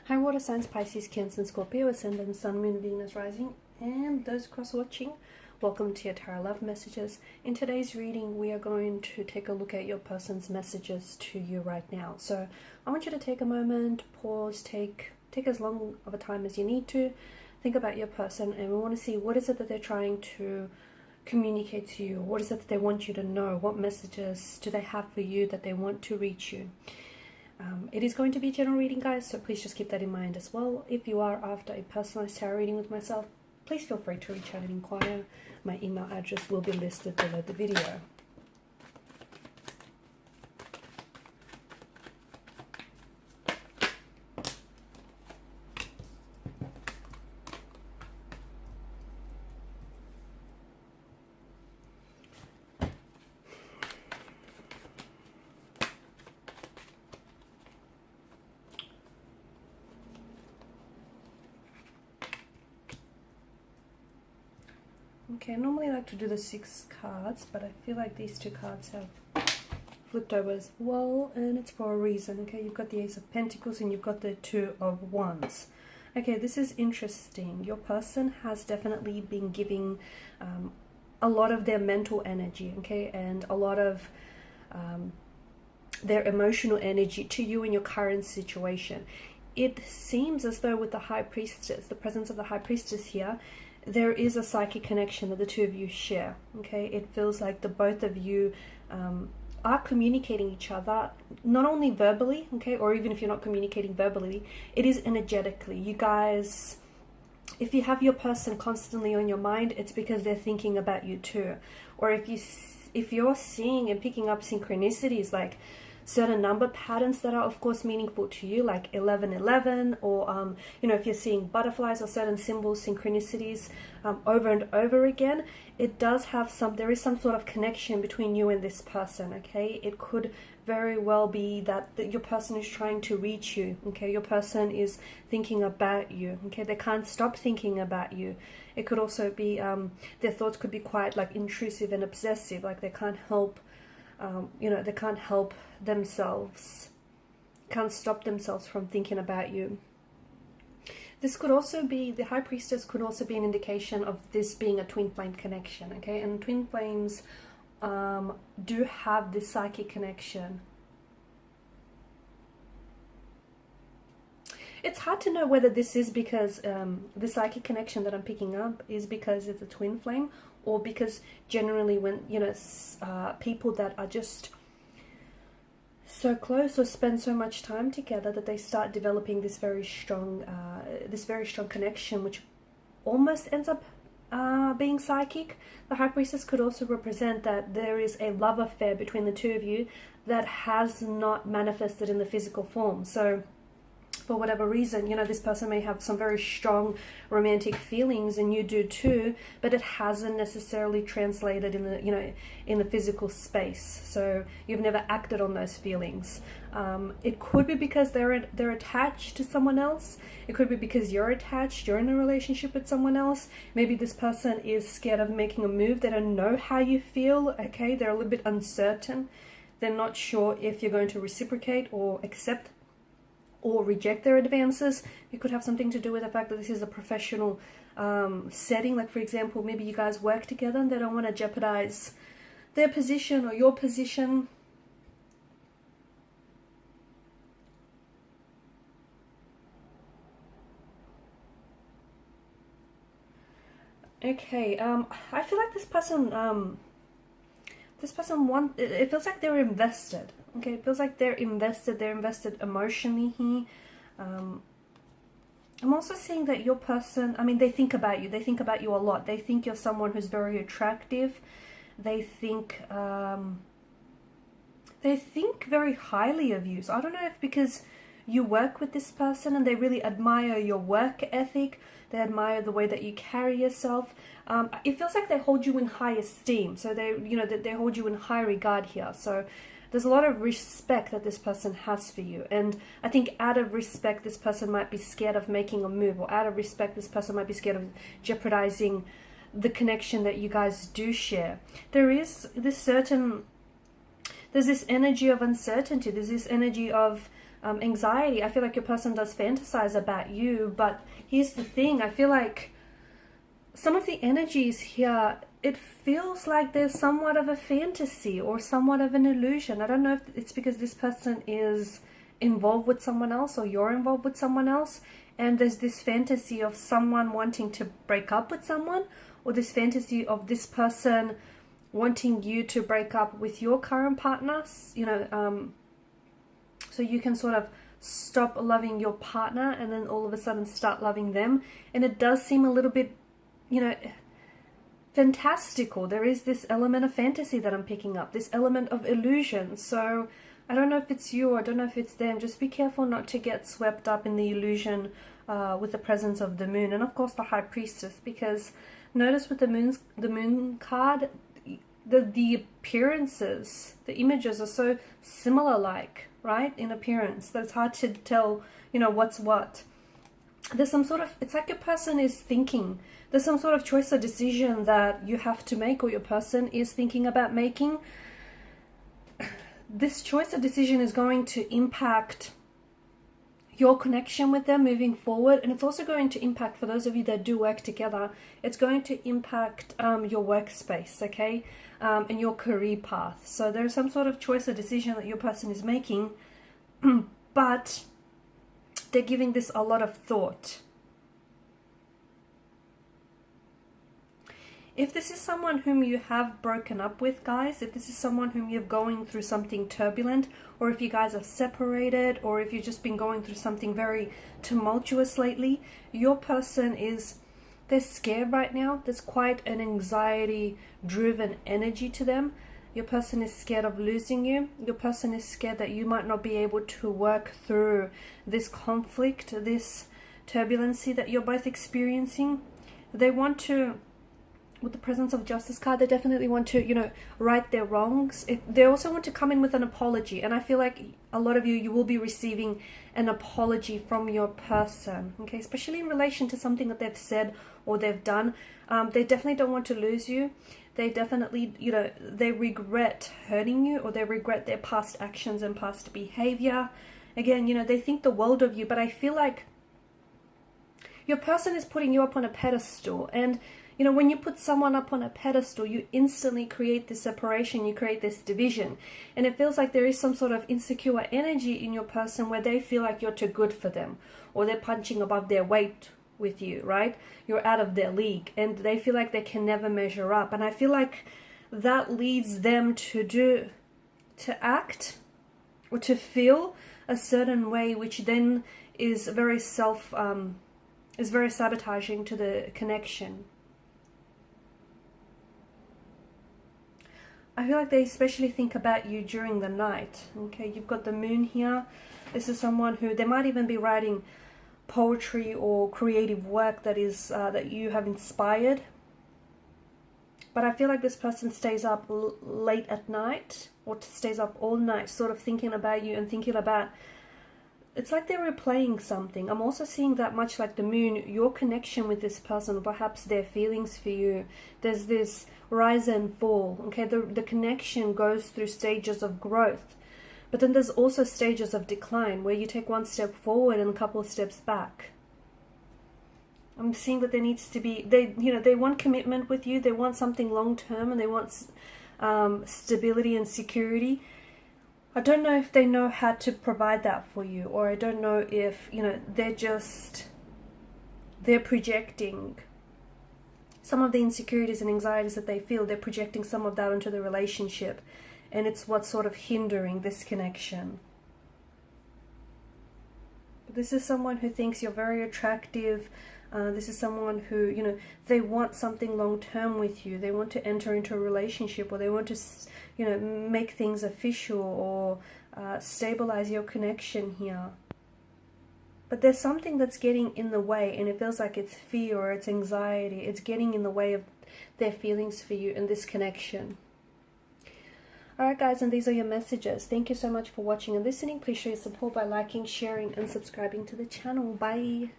Hi water signs, Pisces, Cancer and Scorpio, Ascendant, Sun, Moon, Venus, Rising, and those cross-watching. Welcome to your Tarot Love Messages. In today's reading, we are going to take a look at your person's messages to you right now. So I want you to take a moment, pause, take as long of a time as you need to. Think about your person, and we want to see what is it that they're trying to communicate to you. What is it that they want you to know? What messages do they have for you that they want to reach you? It is going to be a general reading, guys, so please just keep that in mind as well. If you are after a personalized tarot reading with myself, please feel free to reach out and inquire. My email address will be listed below the video. Okay, I normally like to do the 6 cards, but I feel like these 2 cards have flipped over as well, and it's for a reason. Okay, you've got the Ace of Pentacles and you've got the 2 of Wands. Okay, this is interesting. Your person has definitely been giving a lot of their mental energy, okay, and a lot of their emotional energy to you in your current situation. It seems as though with the High Priestess, the presence of the High Priestess here, there is a psychic connection that the 2 of you share. Okay, it feels like the both of you are communicating each other, not only verbally, okay, or even if you're not communicating verbally, it is energetically. You guys, if you have your person constantly on your mind, it's because they're thinking about you too. Or if you're seeing and picking up synchronicities, like certain number patterns that are of course meaningful to you, like 1111, or you know, if you're seeing butterflies or certain symbols, synchronicities over and over again, it does have there is some sort of connection between you and this person. Okay, it could very well be that your person is trying to reach you. Okay, your person is thinking about you. Okay, they can't stop thinking about you. It could also be their thoughts could be quite like intrusive and obsessive, like they can't help you know, they can't help themselves, can't stop themselves from thinking about you. This could also be, the High Priestess could also be an indication of this being a twin flame connection, okay? And twin flames do have this psychic connection. It's hard to know whether this is because the psychic connection that I'm picking up is because it's a twin flame, or because generally when, you know, people that are just so close or spend so much time together that they start developing this very strong connection, which almost ends up being psychic. The High Priestess could also represent that there is a love affair between the 2 of you that has not manifested in the physical form. So for whatever reason, you know, this person may have some very strong romantic feelings and you do too, but it hasn't necessarily translated in the, you know, in the physical space. So you've never acted on those feelings. It could be because they're attached to someone else. It could be because you're attached, you're in a relationship with someone else. Maybe this person is scared of making a move. They don't know how you feel, okay? They're a little bit uncertain. They're not sure if you're going to reciprocate or accept or reject their advances. It could have something to do with the fact that this is a professional setting. Like, for example, maybe you guys work together and they don't want to jeopardize their position or your position. Okay, I feel like this person it feels like they're invested. Okay, it feels like they're invested emotionally here. I'm also seeing that your person, I mean, they think about you a lot. They think you're someone who's very attractive. They think very highly of you. So I don't know if because you work with this person and they really admire your work ethic, they admire the way that you carry yourself. It feels like they hold you in high esteem. So they, you know, they hold you in high regard here. So there's a lot of respect that this person has for you. And I think out of respect, this person might be scared of making a move, or out of respect, this person might be scared of jeopardizing the connection that you guys do share. There is this certain, there's this energy of uncertainty. There's this energy of anxiety. I feel like your person does fantasize about you, but here's the thing. I feel like some of the energies here, it feels like there's somewhat of a fantasy or somewhat of an illusion. I don't know if it's because this person is involved with someone else or you're involved with someone else, and there's this fantasy of someone wanting to break up with someone, or this fantasy of this person wanting you to break up with your current partners, you know, so you can sort of stop loving your partner and then all of a sudden start loving them. And it does seem a little bit, you know, fantastical. There is this element of fantasy that I'm picking up, this element of illusion. So I don't know if it's you, or I don't know if it's them. Just be careful not to get swept up in the illusion with the presence of the moon, and of course the High Priestess, because notice with the moon card, the appearances, the images are so similar, like, right, in appearance, that it's hard to tell, you know, what's what. There's some sort of, it's like your person is thinking, there's some sort of choice or decision that you have to make, or your person is thinking about making. This choice or decision is going to impact your connection with them moving forward, and it's also going to impact, for those of you that do work together, it's going to impact your workspace, okay, and your career path. So there's some sort of choice or decision that your person is making, but they're giving this a lot of thought. If this is someone whom you have broken up with, guys, if this is someone whom you're going through something turbulent, or if you guys are separated, or if you've just been going through something very tumultuous lately, your person is, they're scared right now. There's quite an anxiety-driven energy to them. Your person is scared of losing you. Your person is scared that you might not be able to work through this conflict, this turbulency that you're both experiencing. They want to, with the presence of Justice card, they definitely want to, you know, right their wrongs. They also want to come in with an apology, and I feel like a lot of you will be receiving an apology from your person, okay, especially in relation to something that they've said or they've done. They definitely don't want to lose you. They definitely, you know, they regret hurting you, or they regret their past actions and past behavior. Again, you know, they think the world of you, but I feel like your person is putting you up on a pedestal, and you know, when you put someone up on a pedestal, you instantly create this separation, you create this division. And it feels like there is some sort of insecure energy in your person where they feel like you're too good for them, or they're punching above their weight with you, right? You're out of their league, and they feel like they can never measure up. And I feel like that leads them to act or to feel a certain way, which then is very sabotaging to the connection. I feel like they especially think about you during the night. Okay, you've got the moon here. This is someone who, they might even be writing poetry or creative work that is that you have inspired. But I feel like this person stays up late at night, or stays up all night, sort of thinking about you and thinking about, it's like they're replaying something. I'm also seeing that, much like the moon, your connection with this person, or perhaps their feelings for you, there's this rise and fall, okay? The connection goes through stages of growth, but then there's also stages of decline where you take one step forward and a couple of steps back. I'm seeing that there needs to be, they want commitment with you, they want something long term, and they want stability and security. I don't know if they know how to provide that for you, or I don't know if, you know, they're projecting some of the insecurities and anxieties that they feel. They're projecting some of that onto the relationship, and it's what's sort of hindering this connection. But this is someone who thinks you're very attractive. This is someone who, you know, they want something long term with you. They want to enter into a relationship, or they want to, you know, make things official, or stabilize your connection here. But there's something that's getting in the way, and it feels like it's fear or it's anxiety. It's getting in the way of their feelings for you and this connection. Alright guys, and these are your messages. Thank you so much for watching and listening. Please show your support by liking, sharing and subscribing to the channel. Bye!